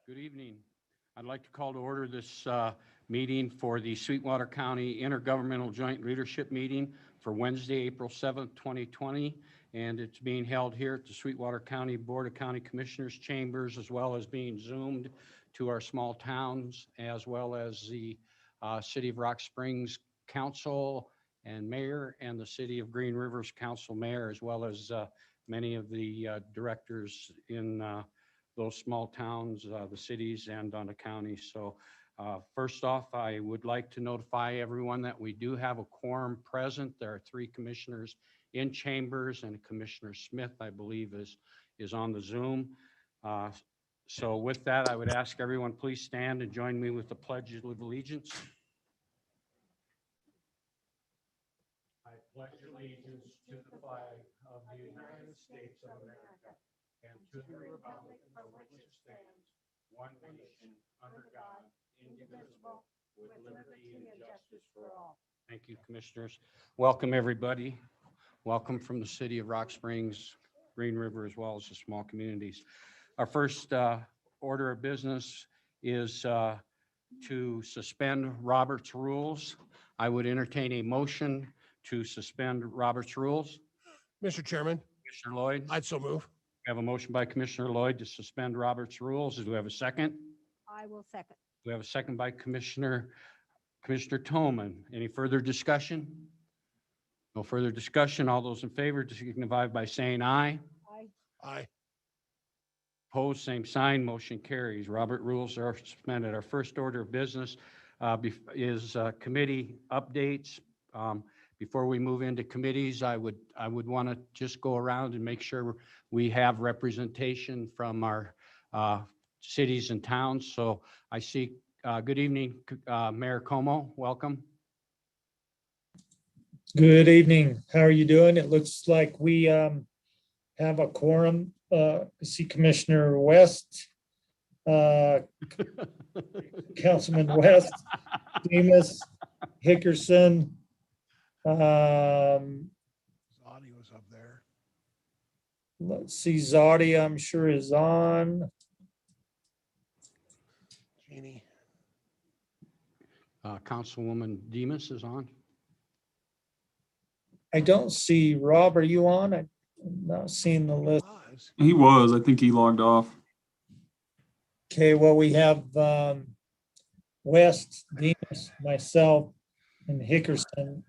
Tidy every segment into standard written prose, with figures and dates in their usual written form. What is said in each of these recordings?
Good evening. I'd like to call to order this meeting for the Sweetwater County Intergovernmental Joint Leadership Meeting for Wednesday, April 7th, 2020. And it's being held here at the Sweetwater County Board of County Commissioners Chambers, as well as being zoomed to our small towns, as well as the City of Rock Springs Council and Mayor, and the City of Green Rivers Council Mayor, as well as many of the directors in those small towns, the cities, and on the county. So first off, I would like to notify everyone that we do have a quorum present. There are 3 commissioners in chambers, and Commissioner Smith, I believe, is on the Zoom. So with that, I would ask everyone, please stand and join me with the Pledge of Allegiance. I pledge allegiance to the flag of the United States of America and to the republic for which it stands, one nation, under God, indivisible, with liberty and justice for all. Thank you, Commissioners. Welcome, everybody. Welcome from the City of Rock Springs, Green River, as well as the small communities. Our first order of business is to suspend Robert's rules. I would entertain a motion to suspend Robert's rules. Mr. Chairman, Commissioner Lloyd? I'd so move. We have a motion by Commissioner Lloyd to suspend Robert's rules. Do we have a second? I will second. We have a second by Commissioner Toman. Any further discussion? No further discussion. All those in favor signify by saying aye. Aye. Opposed, same sign. Motion carries. Robert rules are suspended. Our first order of business is committee updates. Before we move into committees, I would want to just go around and make sure we have representation from our cities and towns. So I see, good evening, Mayor Como, welcome. Good evening. How are you doing? It looks like we have a quorum. I see Commissioner West, Councilman West, Demus, Hickerson. Audio's up there. Let's see, Zodi, I'm sure is on. Jeannie. Councilwoman Demus is on. I don't see Rob. Are you on? I'm not seeing the list. He was. I think he logged off. Okay, well, we have West, Demus, myself, and Hickerson.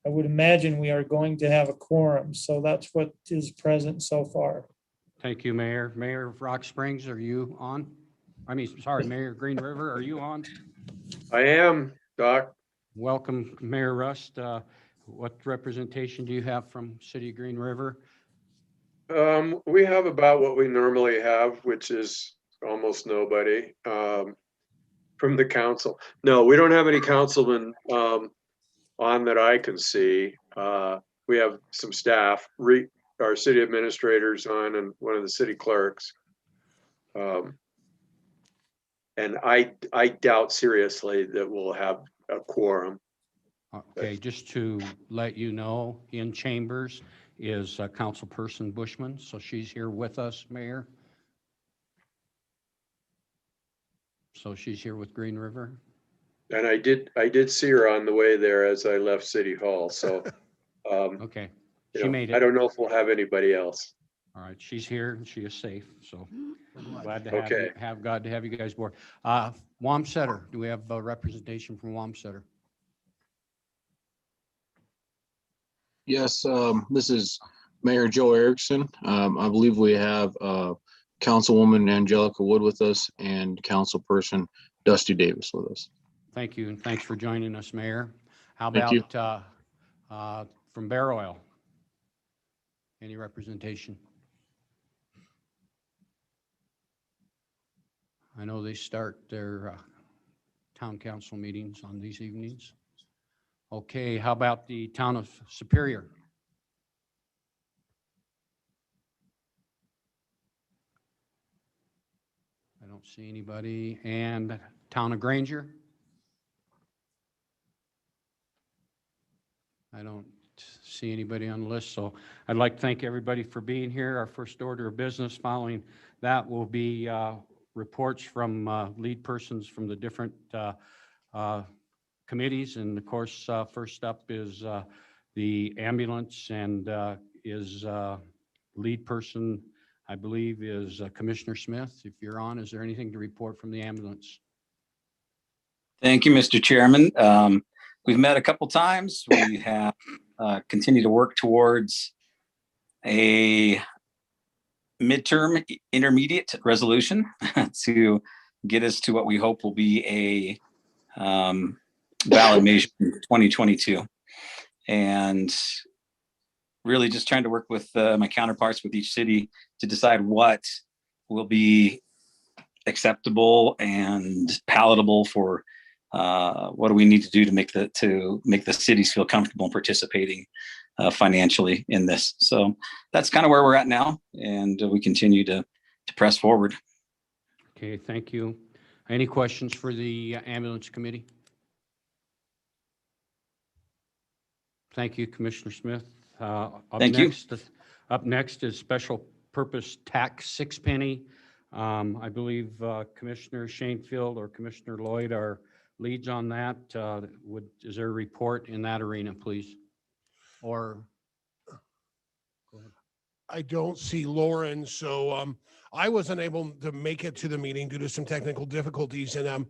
I would imagine we are going to have a quorum, so that's what is present so far. Thank you, Mayor. Mayor of Rock Springs, are you on? I mean, sorry, Mayor of Green River, are you on? I am, Doc. Welcome, Mayor Rust. What representation do you have from City of Green River? We have about what we normally have, which is almost nobody from the council. No, we don't have any councilmen on that I can see. We have some staff, our city administrators on, and one of the city clerks. And I doubt seriously that we'll have a quorum. Okay, just to let you know, in chambers is Councilperson Bushman, so she's here with us, Mayor. So she's here with Green River. And I did see her on the way there as I left City Hall. So Okay, she made I it. don't know if we'll have anybody else. All right, she's here and she is safe, so glad to have Okay. glad to have you guys aboard. Wamsutter, do we have a representation from Wamsutter? Yes, this is Mayor Joe Erickson. I believe we have Councilwoman Angelica Wood with us and Councilperson Dusty Davis with us. Thank you, and thanks for joining us, Mayor. How Thank you. about from Bear Oil? Any representation? I know they start their town council meetings on these evenings. Okay, how about the town of Superior? I don't see anybody. And town of Granger? I don't see anybody on the list. So I'd like to thank everybody for being here. Our first order of business following that will be reports from lead persons from the different committees. And of course, first up is the ambulance, and is lead person, I believe, is Commissioner Smith. If you're on, is there anything to report from the ambulance? Thank you, Mr. Chairman. We've met a couple times. We have continued to work towards a midterm intermediate resolution to get us to what we hope will be a ballot measure in 2022. And really just trying to work with my counterparts with each city to decide what will be acceptable and palatable for what do we need to do to make the cities feel comfortable in participating financially in this. So that's kind of where we're at now, and we continue to press forward. Okay, thank you. Any questions for the ambulance committee? Thank you, Commissioner Smith. Thank you. Up next is special purpose tax 6 penny. I believe Commissioner Shanefield or Commissioner Lloyd are leads on that. Is there a report in that arena, please? Or I don't see Lauren, so I wasn't able to make it to the meeting due to some technical difficulties. And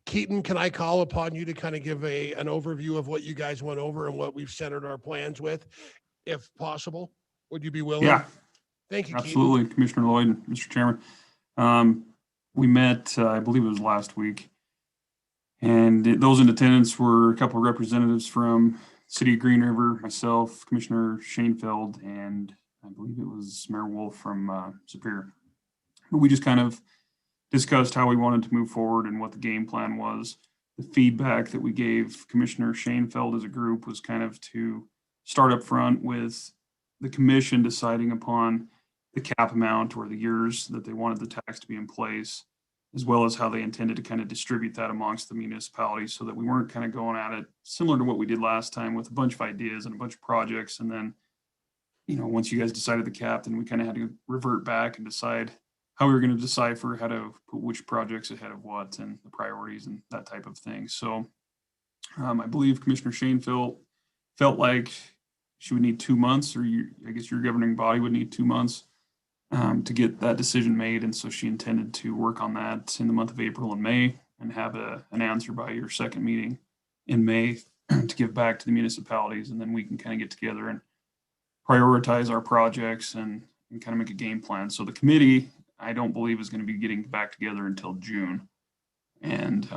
Keaton, can I call upon you to kind of give an overview of what you guys went over and what we've centered our plans with, if possible? Would you be willing? Yeah, Thank you, Keaton. absolutely, Commissioner Lloyd, Mr. Chairman. We met, I believe it was last week, and those in attendance were a couple of representatives from City of Green River, myself, Commissioner Shanefield, and I believe it was Mayor Wolf from Superior. We just kind of discussed how we wanted to move forward and what the game plan was. The feedback that we gave Commissioner Shanefield as a group was kind of to start up front with the commission deciding upon the cap amount or the years that they wanted the tax to be in place, as well as how they intended to kind of distribute that amongst the municipalities so that we weren't kind of going at it similar to what we did last time with a bunch of ideas and a bunch of projects. And then, once you guys decided the cap, then we kind of had to revert back and decide how we were going to decipher how to put which projects ahead of what and the priorities and that type of thing. So I believe Commissioner Shanefield felt like she would need 2 months, or I guess your governing body would need 2 months to get that decision made. And so she intended to work on that in the month of April and May and have an answer by your second meeting in May to give back to the municipalities. And then we can kind of get together and prioritize our projects and kind of make a game plan. So the committee, I don't believe, is going to be getting back together until June. And,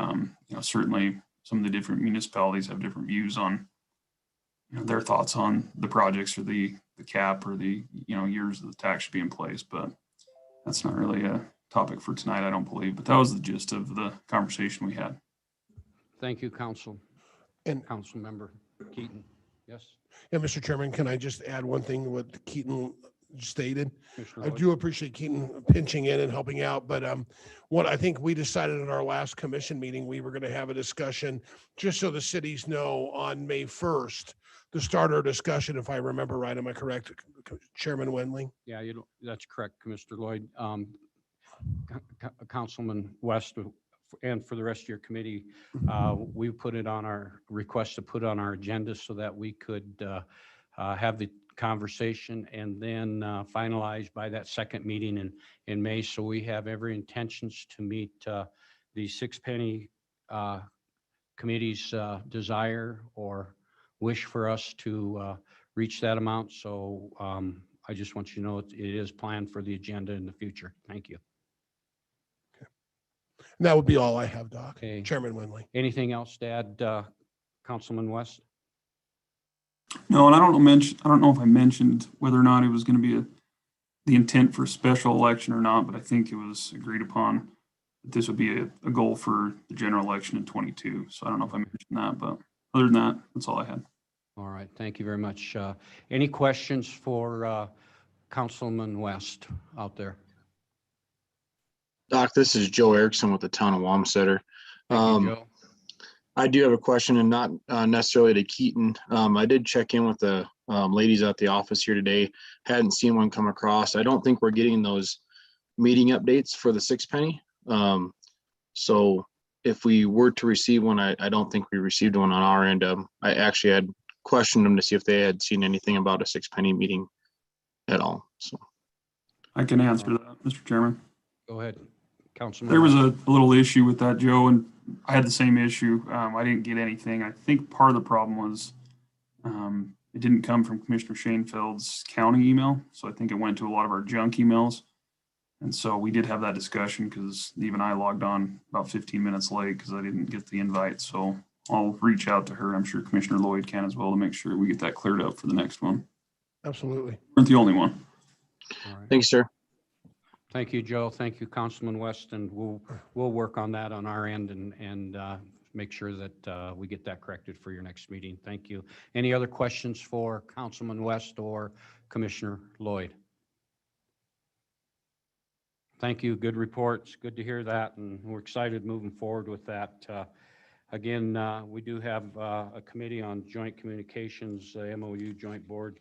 certainly some of the different municipalities have different views on their thoughts on the projects or the cap or the years that the tax should be in place. But that's not really a topic for tonight, I don't believe. But that was the gist of the conversation we had. thank you, Council. And Council Member Keaton. Yes, yeah, Mr. Chairman, can I just add one thing to what Keaton stated? Commissioner I Lloyd. do appreciate Keaton pinching in and helping out, but what I think we decided at our last commission meeting, we were going to have a discussion, just so the cities know, on May 1st, to start our discussion, if I remember right. Am I correct, Chairman Wendling? Yeah, that's correct, Commissioner Lloyd. Councilman West, and for the rest of your committee, we put it on our request to put on our agenda so that we could have the conversation and then finalize by that second meeting in May. So we have every intentions to meet the 6 penny committee's desire or wish for us to reach that amount. So I just want you to know it is planned for the agenda in the future. Thank you. And that would be all I have, Doc. Okay. Chairman Wendling. Anything else to add, Councilman West? No, and I don't know if I mentioned whether or not it was going to be the intent for a special election or not, but I think it was agreed upon that this would be a goal for the general election in 22. So I don't know if I mentioned that, but other than that, that's all I had. All right, thank you very much. Any questions for Councilman West out there? Doc, this is Joe Erickson with the town of Wamsutter. Thank you, Joe. I do have a question, and not necessarily to Keaton. I did check in with the ladies at the office here today. Hadn't seen one come across. I don't think we're getting those meeting updates for the 6 penny. So if we were to receive one, I don't think we received one on our end. I actually had questioned them to see if they had seen anything about a 6 penny meeting at all. So I can answer that, Mr. Chairman. Go ahead, Councilman. There was a little issue with that, Joe, and I had the same issue. I didn't get anything. I think part of the problem was it didn't come from Commissioner Shanefeld's county email. So I think it went to a lot of our junk emails. And so we did have that discussion because even I logged on about 15 minutes late because I didn't get the invite. So I'll reach out to her. I'm sure Commissioner Lloyd can as well to make sure we get that cleared up for the next one. Absolutely. Weren't the only one. All right. thanks, sir. Thank you, Joe. Thank you, Councilman West, and we'll work on that on our end and make sure that we get that corrected for your next meeting. Thank you. Any other questions for Councilman West or Commissioner Lloyd? Thank you. Good reports. Good to hear that, and we're excited moving forward with that. Again, we do have a committee on joint communications, MOU joint board,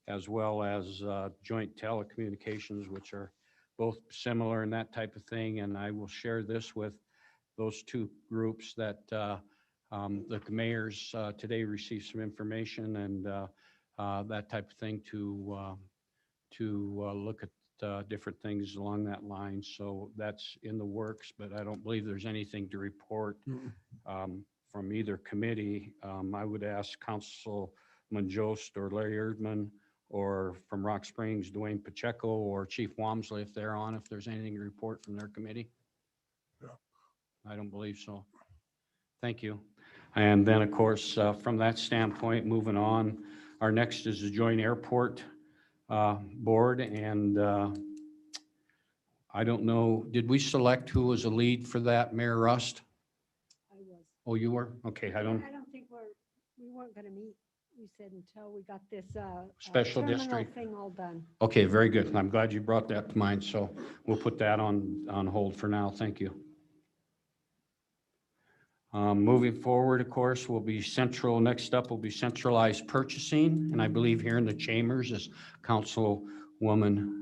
as well as joint telecommunications, which are both similar and that type of thing. And I will share this with those two groups that the mayors today received some information and that type of thing to look at different things along that line. So that's in the works, but I don't believe there's anything to report from either committee. I would ask Councilman Jost or Larry Erdman, or from Rock Springs, Dwayne Pacheco or Chief Wamsley, if they're on, if there's anything to report from their committee. No. I don't believe so. Thank you. And then, of course, from that standpoint, moving on, our next is the Joint Airport Board. And I don't know, did we select who was a lead for that, Mayor Rust? I was. Oh, you were? Okay, I don't. I don't think we weren't gonna meet, you said, until we got this, Special terminal district. thing all done. Okay, very good. I'm glad you brought that to mind. So we'll put that on hold for now. Thank you. Moving forward, of course, will be next up will be centralized purchasing. And I believe here in the chambers is Councilwoman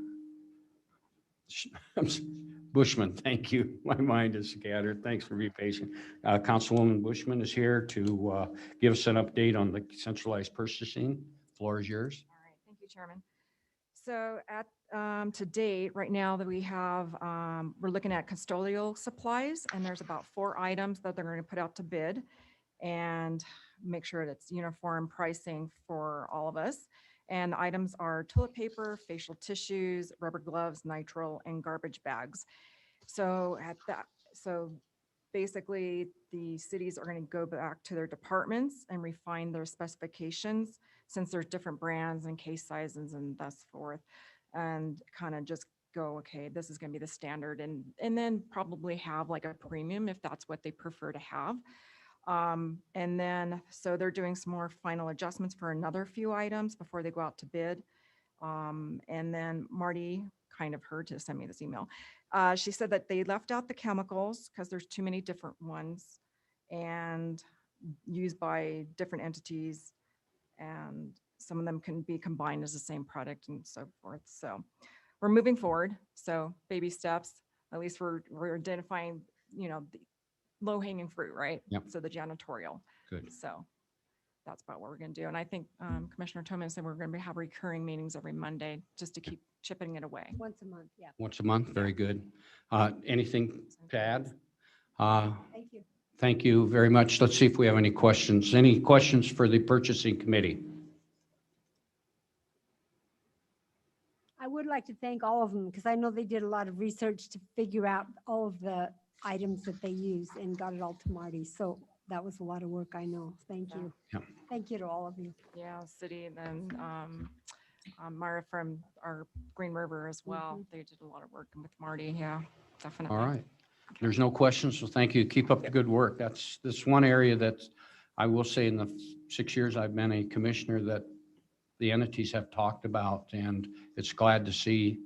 Bushman. Thank you. My mind is scattered. Thanks for being patient. Councilwoman Bushman is here to give us an update on the centralized purchasing. Floor is yours. All right, thank you, Chairman. So at to date, right now that we have, we're looking at custodial supplies, and there's about 4 items that they're going to put out to bid and make sure that it's uniform pricing for all of us. And the items are toilet paper, facial tissues, rubber gloves, nitrile, and garbage bags. So basically the cities are going to go back to their departments and refine their specifications, since there's different brands and case sizes and thus forth, and kind of just go, okay, this is going to be the standard, and then probably have like a premium if that's what they prefer to have. And then, so they're doing some more final adjustments for another few items before they go out to bid. And then Marty kind of heard to send me this email. She said that they left out the chemicals because there's too many different ones and used by different entities, and some of them can be combined as the same product and so forth. So we're moving forward. So baby steps, at least we're identifying, the low hanging fruit, right? Yep. So the janitorial. Good. So that's about what we're going to do. And I think Commissioner Toman said we're going to have recurring meetings every Monday just to keep chipping it away. Once a month, yeah. Once a month. Very good. Anything to add? Thank you. Thank you very much. Let's see if we have any questions. Any questions for the purchasing committee? I would like to thank all of them because I know they did a lot of research to figure out all of the items that they use and got it all to Marty. So that was a lot of work, I know. Thank you. Yeah. Thank you to all of you. Yeah, city, and then Mara from our Green River as well. They did a lot of work with Marty. Yeah, definitely. All right. There's no questions, so thank you. Keep up the good work. That's this one area that I will say in the 6 years I've been a commissioner that the entities have talked about, and it's glad to see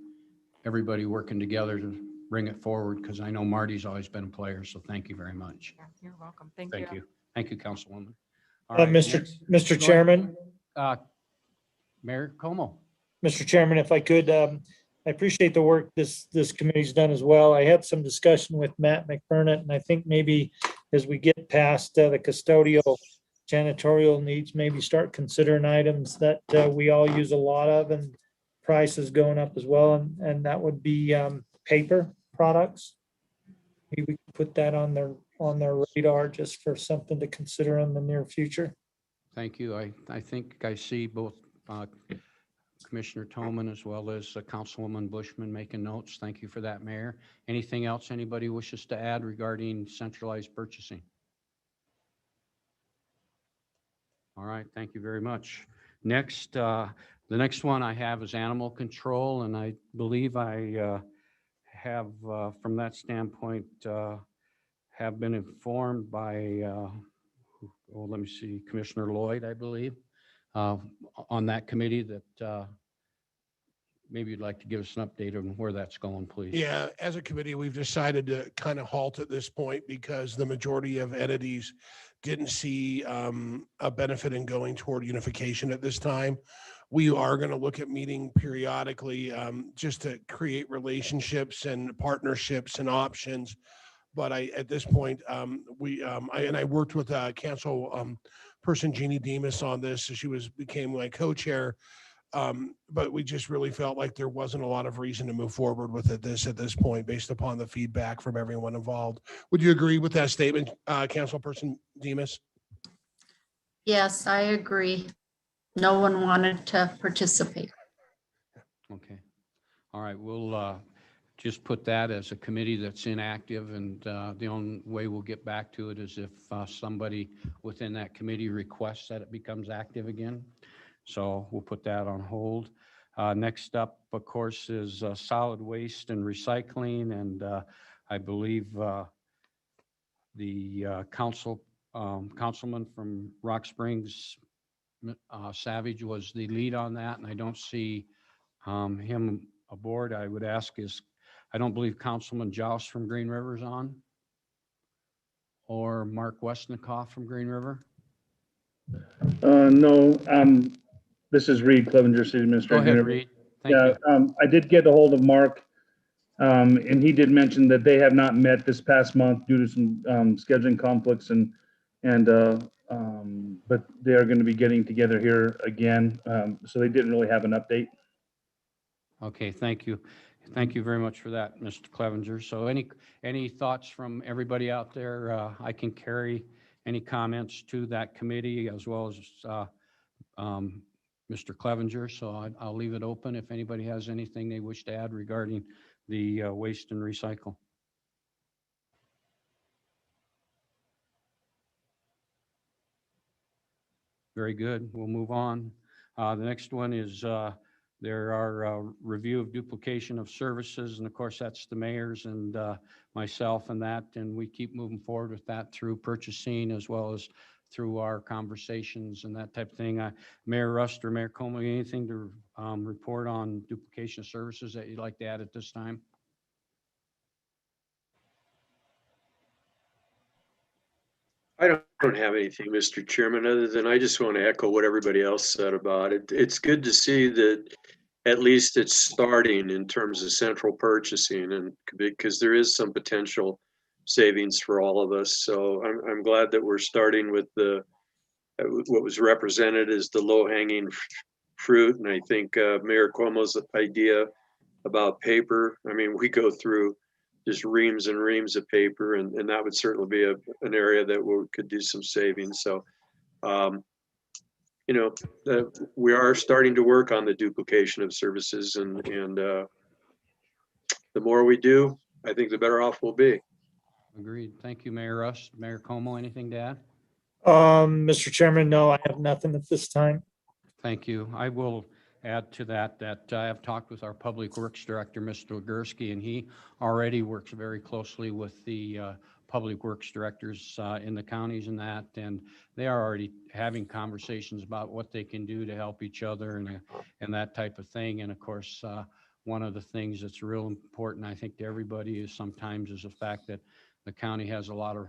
everybody working together to bring it forward, because I know Marty's always been a player, so thank you very much. Yeah, you're welcome. Thank Thank you. you. Thank you, Councilwoman. All right, next, Mr. Chairman, Mayor Como. Mr. Chairman, if I could, I appreciate the work this committee's done as well. I had some discussion with Matt McBurnett, and I think maybe as we get past the custodial janitorial needs, maybe start considering items that we all use a lot of, and prices going up as well, and that would be paper products. Maybe we could put that on their radar just for something to consider in the near future. Thank you. I think I see both Commissioner Toman as well as Councilwoman Bushman making notes. Thank you for that, Mayor. Anything else anybody wishes to add regarding centralized purchasing? All right, thank you very much. Next, the next one I have is animal control, and I believe I have, from that standpoint, have been informed by, let me see, Commissioner Lloyd, I believe, on that committee that maybe you'd like to give us an update on where that's going, please. Yeah, as a committee, we've decided to kind of halt at this point because the majority of entities didn't see a benefit in going toward unification at this time. We are going to look at meeting periodically just to create relationships and partnerships and options. But at this point, I worked with council person Jeannie Demas on this. So she became my co-chair. But we just really felt like there wasn't a lot of reason to move forward with at this point, based upon the feedback from everyone involved. Would you agree with that statement, Councilperson Demas? Yes, I agree. No one wanted to participate. Okay. All right, we'll just put that as a committee that's inactive, and the only way we'll get back to it is if somebody within that committee requests that it becomes active again. So we'll put that on hold. Next up, of course, is solid waste and recycling, and I believe the councilman from Rock Springs, Savage, was the lead on that, and I don't see him aboard. I would ask I don't believe Councilman Joust from Green River is on, or Mark Westnikoff from Green River. No, this is Reed, Clevenger City Administrator. Go ahead, Reed. Thank Yeah, you. I did get a hold of Mark, and he did mention that they have not met this past month due to some scheduling conflicts, but they are going to be getting together here again. So they didn't really have an update. Okay, thank you. Thank you very much for that, Mr. Clevenger. So any thoughts from everybody out there? I can carry any comments to that committee as well as Mr. Clevenger. So I'll leave it open if anybody has anything they wish to add regarding the waste and recycle. Very good. We'll move on. The next one is there are review of duplication of services, and of course that's the mayor's and myself and that, and we keep moving forward with that through purchasing as well as through our conversations and that type of thing. Mayor Rust or Mayor Como, anything to report on duplication of services that you'd like to add at this time? I don't have anything, Mr. Chairman, other than I just want to echo what everybody else said about it. It's good to see that at least it's starting in terms of central purchasing, and because there is some potential savings for all of us. So I'm glad that we're starting with what was represented as the low-hanging fruit. And I think Mayor Cuomo's idea about paper, I mean, we go through just reams and reams of paper, and that would certainly be an area that we could do some savings. So, we are starting to work on the duplication of services, and the more we do, I think the better off we'll be. Agreed. Thank you, Mayor Rust. Mayor Como, anything to add? Mr. Chairman, no, I have nothing at this time. Thank you. I will add to that I have talked with our Public Works Director, Mr. Legursky, and he already works very closely with the Public Works Directors in the counties and that, and they are already having conversations about what they can do to help each other and that type of thing. And of course, one of the things that's real important, I think, to everybody is sometimes is the fact that the county has a lot of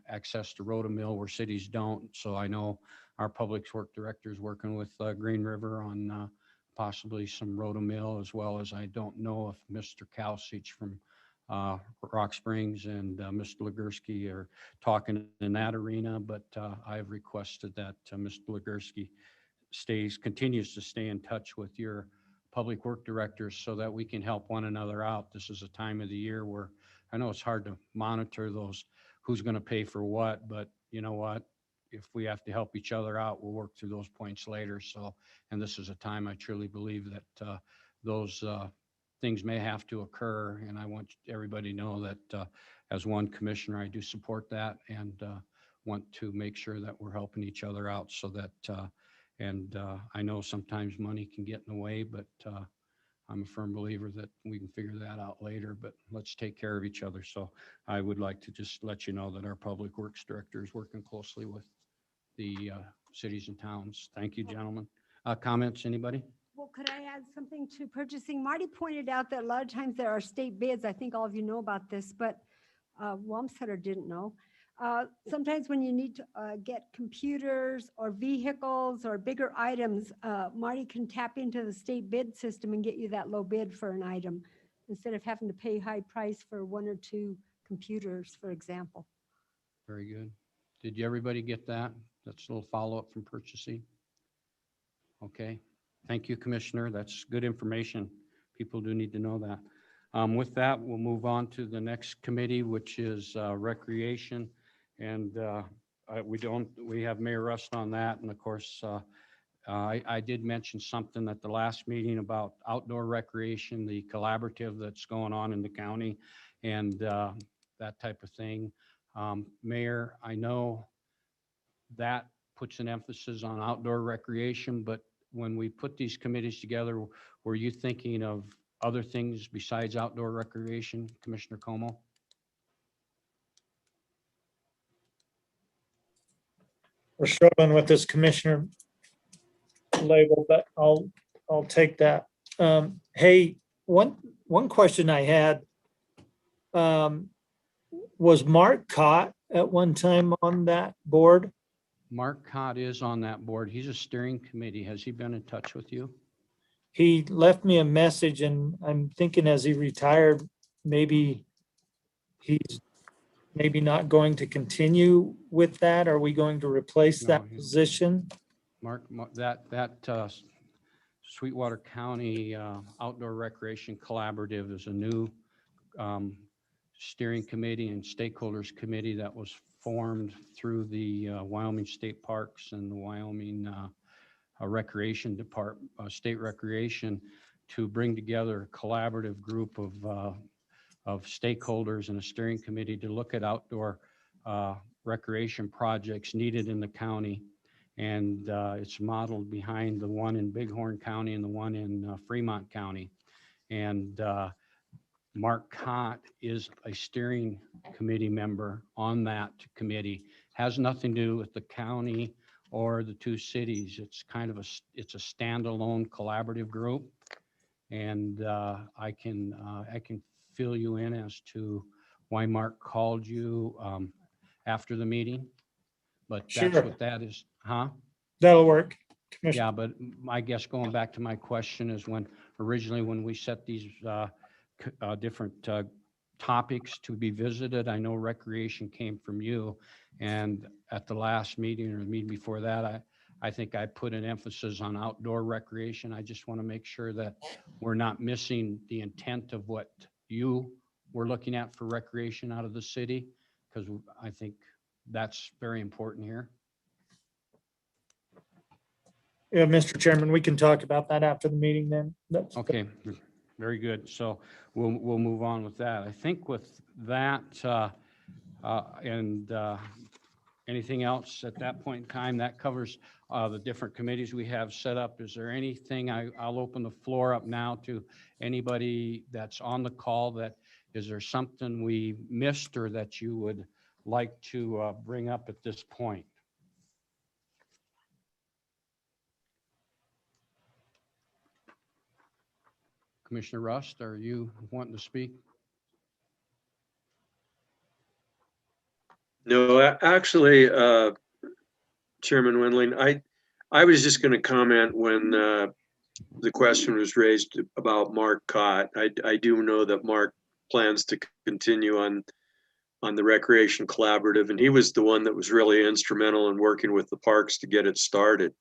access to Rotomill where cities don't. So I know our Public Works Director is working with Green River on possibly some Rotomill, as well as I don't know if Mr. Kalsich from Rock Springs and Mr. Legursky are talking in that arena, but I've requested that Mr. Legursky continues to stay in touch with your public work directors so that we can help one another out. This is a time of the year where I know it's hard to monitor those, who's going to pay for what, but you know what? If we have to help each other out, we'll work through those points later. So, and this is a time I truly believe that those things may have to occur. And I want everybody to know that as one commissioner, I do support that and want to make sure that we're helping each other out so that, I know sometimes money can get in the way, but I'm a firm believer that we can figure that out later, but let's take care of each other. So I would like to just let you know that our Public Works Director is working closely with the cities and towns. Thank you, gentlemen. Comments, anybody? Well, could I add something to purchasing? Marty pointed out that a lot of times there are state bids. I think all of you know about this, but Wamsutter didn't know. Sometimes when you need to get computers or vehicles or bigger items, Marty can tap into the state bid system and get you that low bid for an item instead of having to pay high price for 1 or 2 computers, for example. Very good. Did everybody get that? That's a little follow-up from purchasing. Okay. Thank you, Commissioner. That's good information. People do need to know that. With that, we'll move on to the next committee, which is Recreation. And we have Mayor Rust on that. And of course, I did mention something at the last meeting about outdoor recreation, the collaborative that's going on in the county and that type of thing. Mayor, I know that puts an emphasis on outdoor recreation, but when we put these committees together, were you thinking of other things besides outdoor recreation, Commissioner Como? We're struggling with this commissioner label, but I'll take that. Hey, one question I had, was Mark Cott at one time on that board? Mark Cott is on that board. He's a steering committee. Has he been in touch with you? He left me a message and I'm thinking as he retired, maybe he's maybe not going to continue with that. Are we going to replace that position? Mark, that Sweetwater County Outdoor Recreation Collaborative is a new steering committee and stakeholders committee that was formed through the Wyoming State Parks and the Wyoming Recreation Department, State Recreation, to bring together a collaborative group of stakeholders and a steering committee to look at outdoor recreation projects needed in the county. And it's modeled behind the one in Bighorn County and the one in Fremont County. And Mark Cott is a steering committee member on that committee. Has nothing to do with the county or the 2 cities. It's kind of it's a standalone collaborative group. And I can fill you in as to why Mark called you after the meeting. But that's Sure. what that is, huh? That'll work. Commissioner. Yeah, but I guess going back to my question is when we set these different topics to be visited, I know recreation came from you. And at the last meeting or the meeting before that, I think I put an emphasis on outdoor recreation. I just want to make sure that we're not missing the intent of what you were looking at for recreation out of the city, because I think that's very important here. Yeah, Mr. Chairman, we can talk about that after the meeting then. That's Okay, very good. So we'll move on with that. I think with that anything else at that point in time, that covers the different committees we have set up. Is there anything, I'll open the floor up now to anybody that's on the call, is there something we missed or that you would like to bring up at this point? Commissioner Rust, are you wanting to speak? No, actually, Chairman Wendling, I was just going to comment when the question was raised about Mark Cott. I do know that Mark plans to continue on the Recreation Collaborative, and he was the one that was really instrumental in working with the parks to get it started.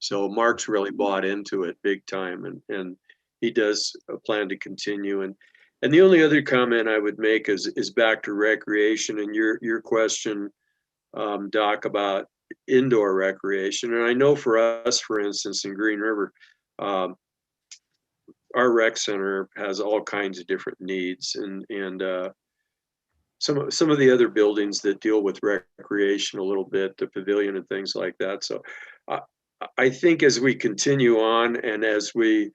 So Mark's really bought into it big time, and he does plan to continue. And the only other comment I would make is back to recreation and your question, Doc, about indoor recreation. And I know for us, for instance, in Green River, our rec center has all kinds of different needs, and some of the other buildings that deal with recreation a little bit, the pavilion and things like that. So I think as we continue on and as we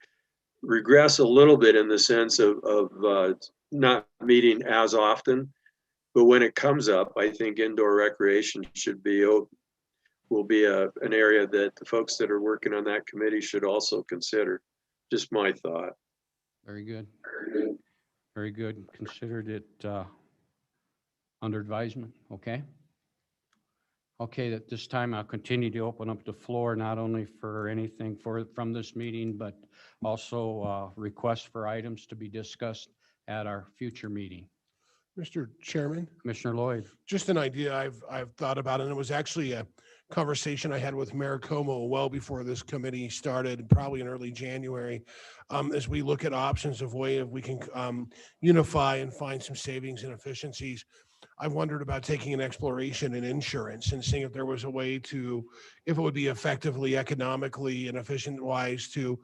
regress a little bit in the sense of not meeting as often, but when it comes up, I think indoor recreation will be an area that the folks that are working on that committee should also consider. Just my thought. Very good. Very good. Considered it under advisement. Okay. Okay, at this time, I'll continue to open up the floor, not only for anything from this meeting, but also requests for items to be discussed at our future meeting. Mr. Chairman, Commissioner Lloyd. just an idea I've thought about, and it was actually a conversation I had with Mayor Como well before this committee started, probably in early January, as we look at options of way of we can unify and find some savings and efficiencies. I've wondered about taking an exploration in insurance and seeing if there was a way to, if it would be effectively, economically, and efficient wise to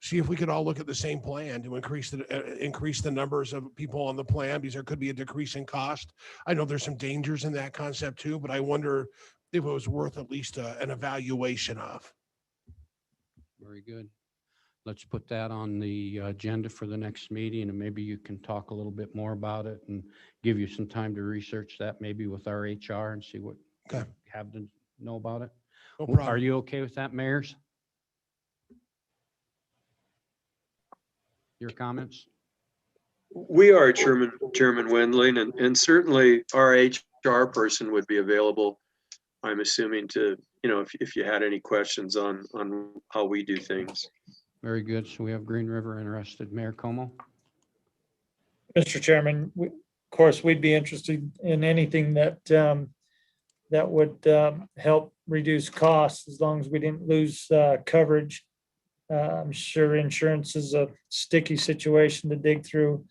see if we could all look at the same plan to increase the numbers of people on the plan, because there could be a decrease in cost. I know there's some dangers in that concept too, but I wonder if it was worth at least an evaluation of. Very good. Let's put that on the agenda for the next meeting, and maybe you can talk a little bit more about it and give you some time to research that, maybe with our HR, and see what Okay. you have to know about it. No Are problem. you okay with that, mayors? Your comments? We are Chairman Wendling, and certainly our HR person would be available, I'm assuming, to, if you had any questions on how we do things. Very good. So we have Green River interested. Mayor Como? Mr. Chairman, of course, we'd be interested in anything that would help reduce costs as long as we didn't lose coverage. I'm sure insurance is a sticky situation to dig through,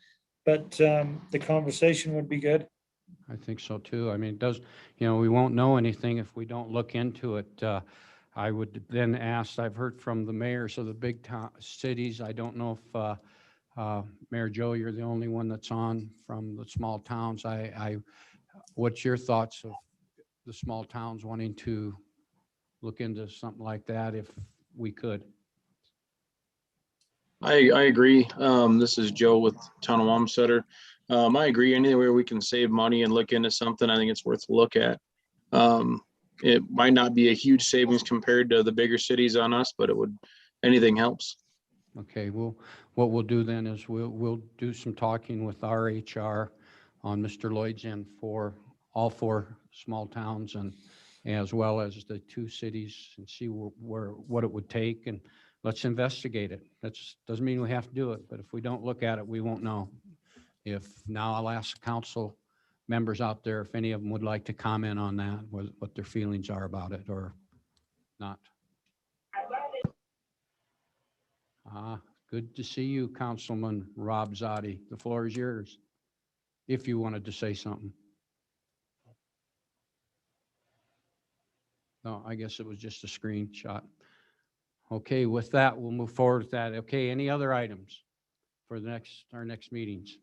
but the conversation would be good. I think so too. I mean, it does, we won't know anything if we don't look into it. I would then ask, I've heard from the mayors of the big cities. I don't know if Mayor Joe, you're the only one that's on from the small towns. What's your thoughts of the small towns wanting to look into something like that if we could? I agree. This is Joe with Town of Wamsutter. I agree. Anywhere we can save money and look into something, I think it's worth a look at. It might not be a huge savings compared to the bigger cities on us, but anything helps. Okay, well, what we'll do then is we'll do some talking with our HR on Mr. Lloyd's end for all 4 small towns and as well as the 2 cities, and see what it would take, and let's investigate it. That doesn't mean we have to do it, but if we don't look at it, we won't know. Now I'll ask council members out there if any of them would like to comment on that, what their feelings are about it or not. Good to see you, Councilman Rob Zotti. The floor is yours, if you wanted to say something. No, I guess it was just a screenshot. Okay, with that, we'll move forward with that. Okay, any other items for our next meetings?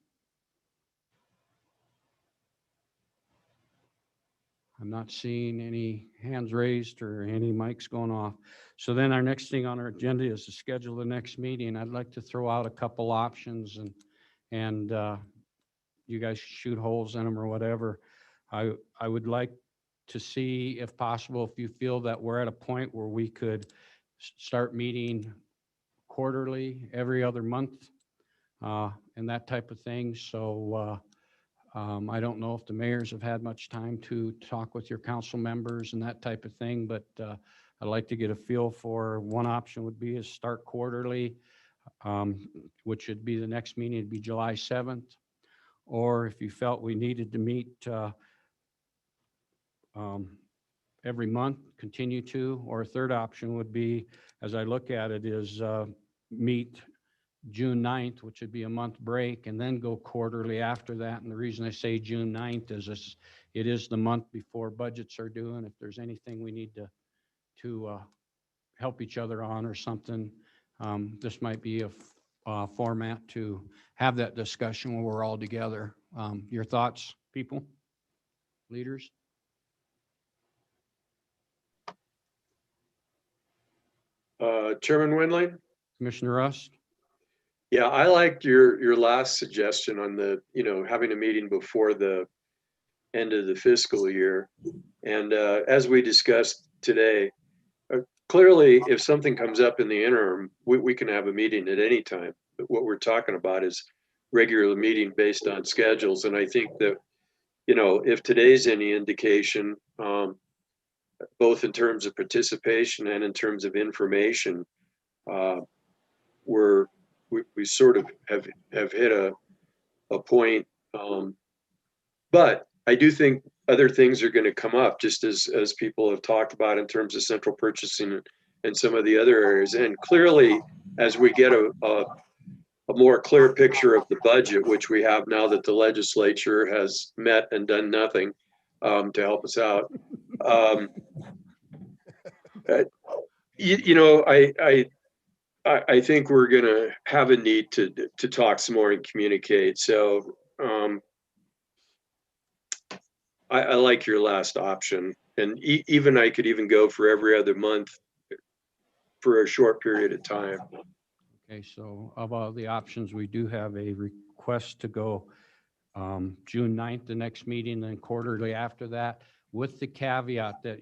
I'm not seeing any hands raised or any mics going off. So then our next thing on our agenda is to schedule the next meeting. I'd like to throw out a couple options and you guys shoot holes in them or whatever. I would like to see, if possible, if you feel that we're at a point where we could start meeting quarterly, every other month, and that type of thing. So I don't know if the mayors have had much time to talk with your council members and that type of thing, but I'd like to get a feel for, one option would be is start quarterly, which would be the next meeting, it'd be July 7th. Or if you felt we needed to meet every month, continue to, or a third option would be, as I look at it, is meet June 9th, which would be a month break, and then go quarterly after that. And the reason I say June 9th is it is the month before budgets are due, and if there's anything we need to help each other on or something, this might be a format to have that discussion when we're all together. Your thoughts, people, leaders? Chairman Windley? Commissioner Rust? Yeah, I liked your last suggestion on the, having a meeting before the end of the fiscal year. And as we discussed today, clearly, if something comes up in the interim, we can have a meeting at any time. But what we're talking about is regular meeting based on schedules. And I think that, if today's any indication, both in terms of participation and in terms of information, we sort of have hit a point. But I do think other things are going to come up, just as people have talked about in terms of central purchasing and some of the other areas. And clearly, as we get a more clear picture of the budget, which we have now that the legislature has met and done nothing to help us out. I think we're going to have a need to talk some more and communicate. So I like your last option. And even I could even go for every other month for a short period of time. Okay, so of all the options, we do have a request to go June 9th, the next meeting, then quarterly after that, with the caveat that,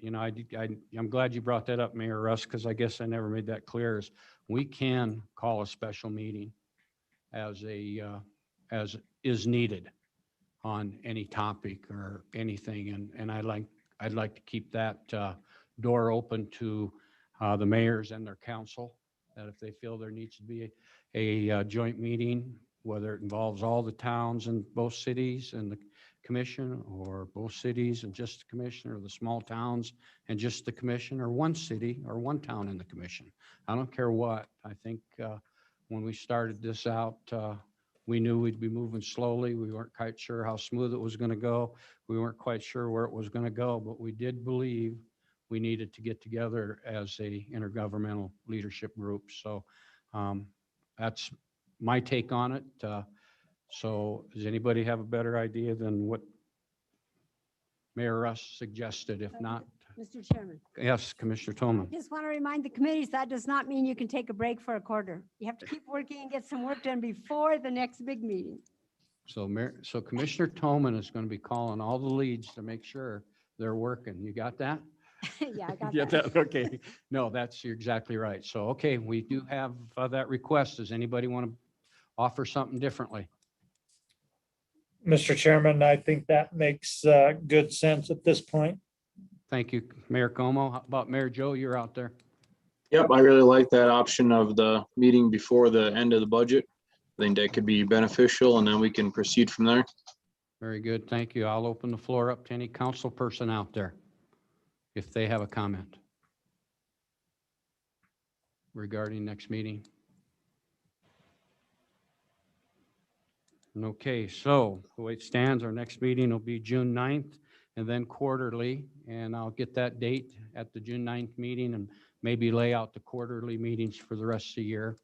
I'm glad you brought that up, Mayor Russ, because I guess I never made that clear, is we can call a special meeting as is needed on any topic or anything. And I'd like to keep that door open to the mayors and their council, that if they feel there needs to be a joint meeting, whether it involves all the towns and both cities and the commission, or both cities and just the commission, or the small towns and just the commission, or one city or one town in the commission. I don't care what. I think when we started this out, we knew we'd be moving slowly. We weren't quite sure how smooth it was going to go. We weren't quite sure where it was going to go, but we did believe we needed to get together as a intergovernmental leadership group. So that's my take on it. So does anybody have a better idea than what Mayor Russ suggested? If not, Mr. Chairman, yes, Commissioner Tolman. I just want to remind the committees that does not mean you can take a break for a quarter. You have to keep working and get some work done before the next big meeting. So Commissioner Tolman is going to be calling all the leads to make sure they're working. You got that? Yeah, I got Yeah, that. okay. No, you're exactly right. So, okay, we do have that request. Does anybody want to offer something differently? Mr. Chairman, I think that makes good sense at this point. Thank you, Mayor Como. How about Mayor Joe? You're out there. Yep, I really like that option of the meeting before the end of the budget. I think that could be beneficial, and then we can proceed from there. Very good. Thank you. I'll open the floor up to any council person out there if they have a comment regarding next meeting. Okay, so the way it stands, our next meeting will be June 9th and then quarterly. And I'll get that date at the June 9th meeting and maybe lay out the quarterly meetings for the rest of the year.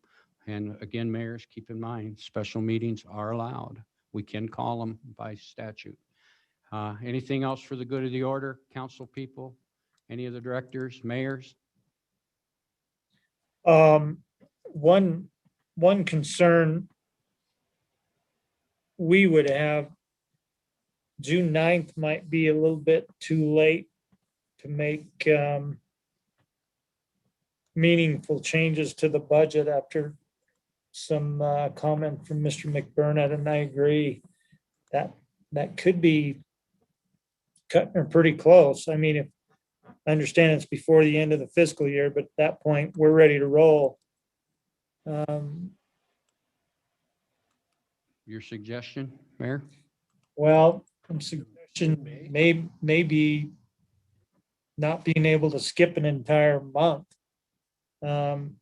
And again, mayors, keep in mind, special meetings are allowed. We can call them by statute. Anything else for the good of the order, council people? Any of the directors, mayors? One concern we would have, June 9th might be a little bit too late to make meaningful changes to the budget after some comment from Mr. McBurnett, and I agree that that could be cutting or pretty close. I mean, if I understand it's before the end of the fiscal year, but at that point, we're ready to roll. Your suggestion, Mayor? Well, I'm suggesting maybe not being able to skip an entire month.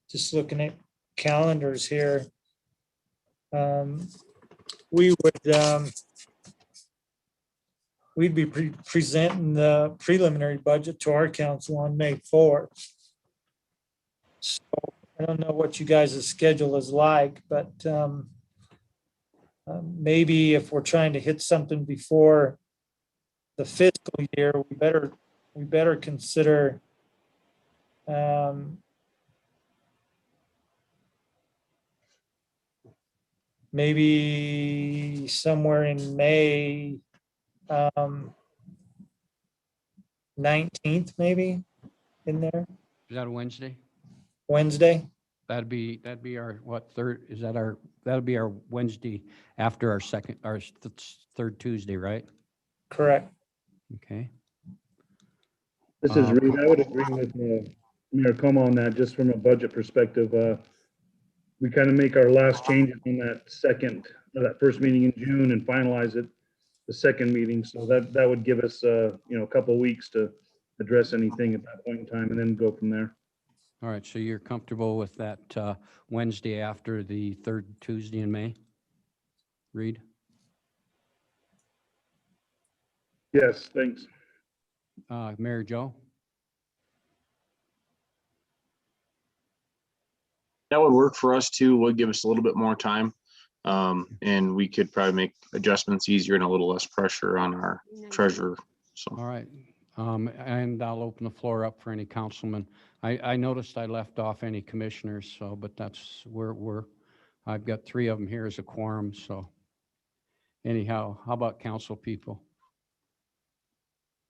Just looking at calendars here. We would, we'd be presenting the preliminary budget to our council on May 4th. So I don't know what you guys' schedule is like, but maybe if we're trying to hit something before the fiscal year, we better consider maybe somewhere in May, 19th, maybe in there, Is that a Wednesday? Wednesday. That'd be our, what, third, is that our, that'll be our Wednesday after our third Tuesday, right? Correct. Okay. This is Reed. I would agree with Mayor Como on that, just from a budget perspective. We kind of make our last changes on that first meeting in June and finalize it the second meeting. So that would give us, a couple of weeks to address anything at that point in time and then go from there. All right, so you're comfortable with that Wednesday after the third Tuesday in May? Reed? Yes, thanks. Mayor Joe? That would work for us too. Would give us a little bit more time. And we could probably make adjustments easier and a little less pressure on our treasurer. So. All right, and I'll open the floor up for any councilman. I noticed I left off any commissioners, so, but that's, I've got 3 of them here as a quorum, so. Anyhow, how about council people?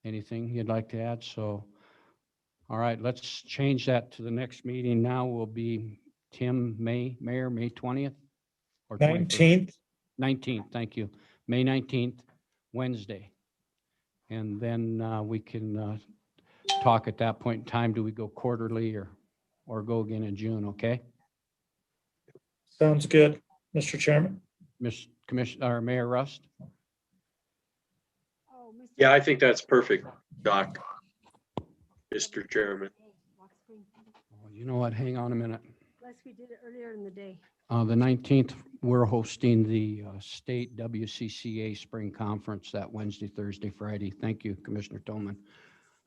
Anything you'd like to add? So, all right, let's change that to the next meeting. Now will be Mayor, May 20th? Or 19th. 19th, thank you. May 19th, Wednesday. And then we can talk at that point in time. Do we go quarterly or go again in June, okay? Sounds good, Mr. Chairman. Mayor Rust? Oh, Mr. Yeah, I think that's perfect, Doc, Mr. Chairman. Oh, you know what? Hang on a minute. Unless we did it earlier in the day. The 19th, we're hosting the state WCCA Spring Conference that Wednesday, Thursday, Friday. Thank you, Commissioner Tolman.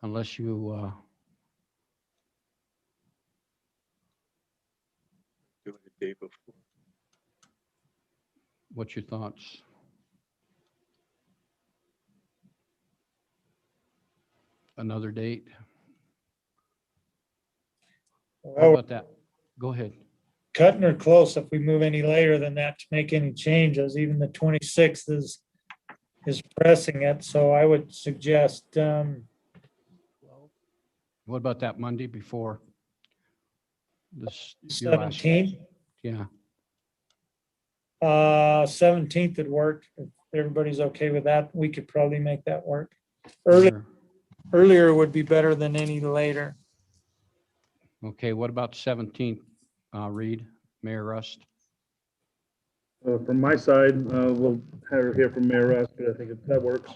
Unless you, Do it the day before. what's your thoughts? Another date? How Well, about that? Go ahead. cutting her close if we move any later than that to make any changes. Even the 26th is pressing it. So I would suggest, What about that Monday before? This, your last- 17th. Yeah, 17th would work. If everybody's okay with that, we could probably make that work. sure. Earlier would be better than any later. Okay, what about 17th, Reed, Mayor Rust? From my side, we'll hear from Mayor Russ, but I think that works.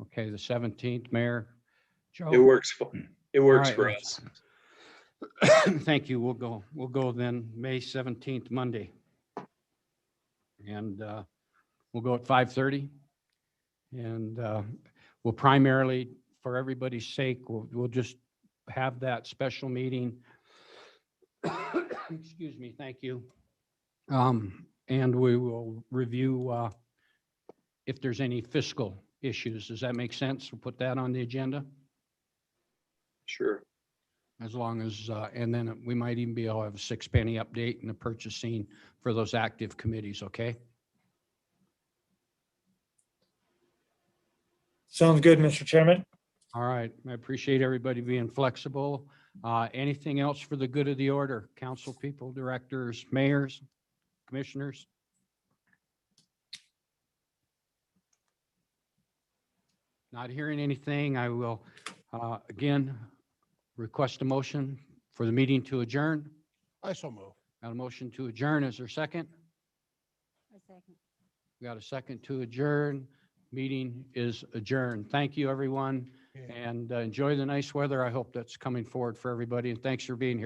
Okay, the 17th, Mayor Joe? It works. It works All for right, us. Thank you. We'll go then May 17th, Monday. And we'll go at 5:30. And we'll primarily, for everybody's sake, we'll just have that special meeting. Excuse me, thank you. And we will review if there's any fiscal issues. Does that make sense? We'll put that on the agenda. Sure. As long as, and then we might even be able to have a 6-penny update and the purchasing for those active committees, okay? Sounds good, Mr. Chairman. All right, I appreciate everybody being flexible. Anything else for the good of the order? Council people, directors, mayors, commissioners? Not hearing anything, I will again request a motion for the meeting to adjourn. I so move. Got a motion to adjourn. Is there a second? A second. We got a second to adjourn. Meeting is adjourned. Thank you, everyone, Yeah. and enjoy the nice weather. I hope that's coming forward for everybody, and thanks for being here.